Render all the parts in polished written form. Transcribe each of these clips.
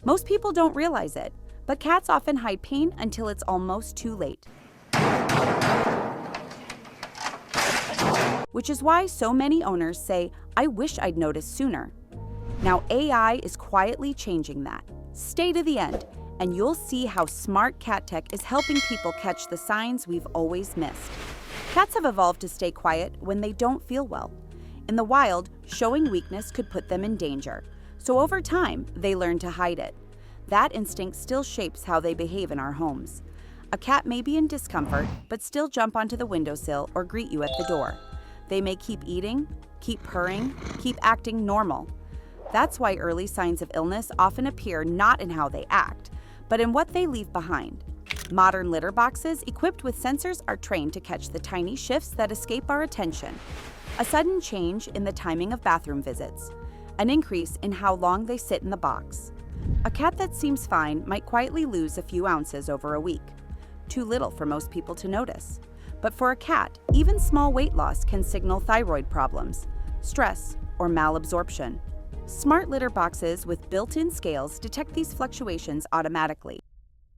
Most people don't realize it, but cats often hide pain until it's almost too late. Which is why so many owners say, "I wish I'd noticed sooner." Now AI is quietly changing that. Stay to the end, and you'll see how smart cat tech is helping people catch the signs we've always missed. Cats have evolved to stay quiet when they don't feel well. In the wild, showing weakness could put them in danger, so over time, they learn to hide it. That instinct still shapes how they behave in our homes. A cat may be in discomfort, but still jump onto the windowsill or greet you at the door. They may keep eating, keep purring, keep acting normal. That's why early signs of illness often appear not in how they act, but in what they leave behind. Modern litter boxes equipped with sensors are trained to catch the tiny shifts that escape our attention. A sudden change in the timing of bathroom visits, an increase in how long they sit in the box. A cat that seems fine might quietly lose a few ounces over a week. Too little for most people to notice. But for a cat, even small weight loss can signal thyroid problems, stress, or malabsorption. Smart litter boxes with built-in scales detect these fluctuations automatically,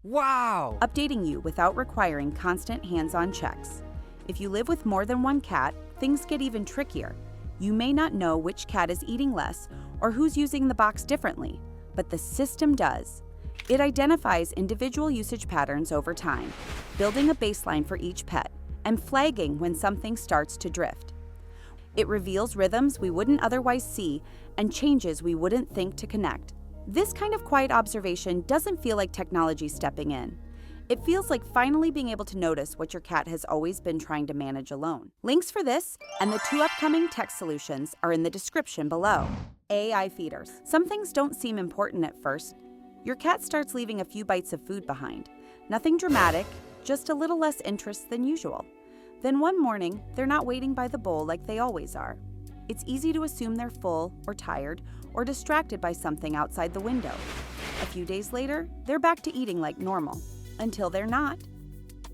Wow! updating you without requiring constant hands-on checks. If you live with more than one cat, things get even trickier. You may not know which cat is eating less or who's using the box differently, but the system does. It identifies individual usage patterns over time, building a baseline for each pet and flagging when something starts to drift. It reveals rhythms we wouldn't otherwise see and changes we wouldn't think to connect. This kind of quiet observation doesn't feel like technology stepping in. It feels like finally being able to notice what your cat has always been trying to manage alone. Links for this and the 2 upcoming tech solutions are in the description below. AI feeders. Some things don't seem important at first. Your cat starts leaving a few bites of food behind. Nothing dramatic, just a little less interest than usual. Then one morning, they're not waiting by the bowl like they always are. It's easy to assume they're full or tired or distracted by something outside the window. A few days later, they're back to eating like normal, until they're not.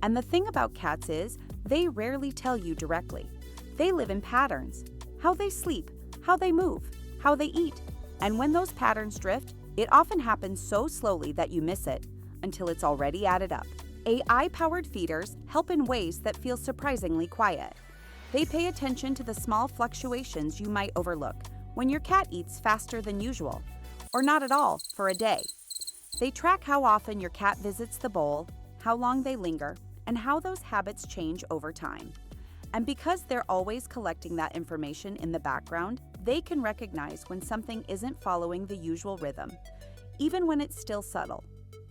And the thing about cats is, they rarely tell you directly. They live in patterns: how they sleep, how they move, how they eat. And when those patterns drift, it often happens so slowly that you miss it, until it's already added up. AI-powered feeders help in ways that feel surprisingly quiet. They pay attention to the small fluctuations you might overlook when your cat eats faster than usual, or not at all for a day. They track how often your cat visits the bowl, how long they linger, and how those habits change over time. And because they're always collecting that information in the background, they can recognize when something isn't following the usual rhythm, even when it's still subtle.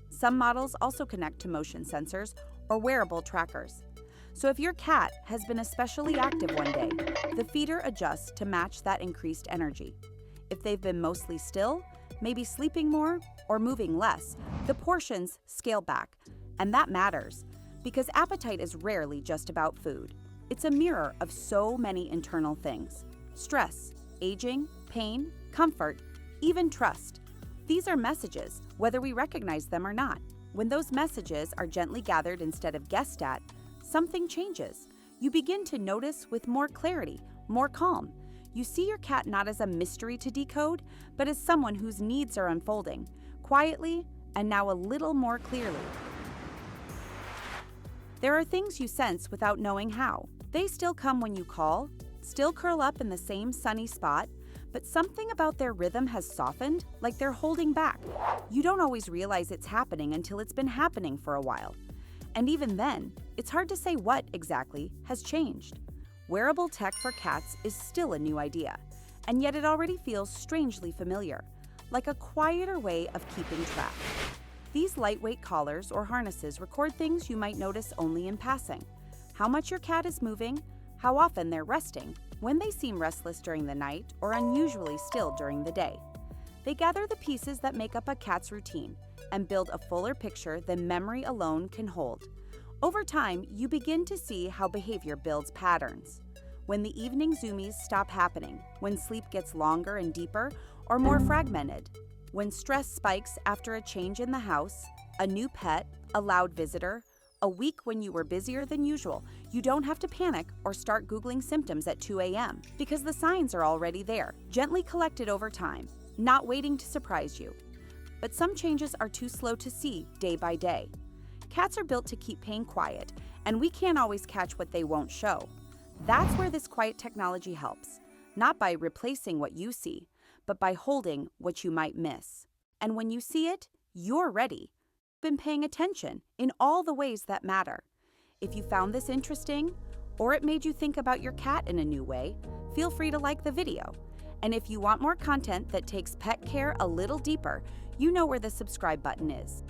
Some models also connect to motion sensors or wearable trackers. So if your cat has been especially active one day, the feeder adjusts to match that increased energy. If they've been mostly still, maybe sleeping more or moving less, the portions scale back. And that matters, because appetite is rarely just about food. It's a mirror of so many internal things: stress, aging, pain, comfort, even trust. These are messages, whether we recognize them or not. When those messages are gently gathered instead of guessed at, something changes. You begin to notice with more clarity, more calm. You see your cat not as a mystery to decode, but as someone whose needs are unfolding, quietly and now a little more clearly. There are things you sense without knowing how. They still come when you call, still curl up in the same sunny spot, but something about their rhythm has softened, like they're holding back. You don't always realize it's happening until it's been happening for a while. And even then, it's hard to say what exactly has changed. Wearable tech for cats is still a new idea, and yet it already feels strangely familiar, like a quieter way of keeping track. These lightweight collars or harnesses record things you might notice only in passing: how much your cat is moving, how often they're resting, when they seem restless during the night or unusually still during the day. They gather the pieces that make up a cat's routine and build a fuller picture than memory alone can hold. Over time, you begin to see how behavior builds patterns. When the evening zoomies stop happening, when sleep gets longer and deeper or more fragmented, when stress spikes after a change in the house, a new pet, a loud visitor, a week when you were busier than usual, you don't have to panic or start Googling symptoms at 2 a.m. because the signs are already there, gently collected over time, not waiting to surprise you. but some changes are too slow to see day by day. Cats are built to keep pain quiet, and we can't always catch what they won't show. That's where this quiet technology helps, not by replacing what you see, but by holding what you might miss. And when you see it, you're ready. You've been paying attention in all the ways that matter. If you found this interesting, or it made you think about your cat in a new way, feel free to like the video. And if you want more content that takes pet care a little deeper, you know where the subscribe button is.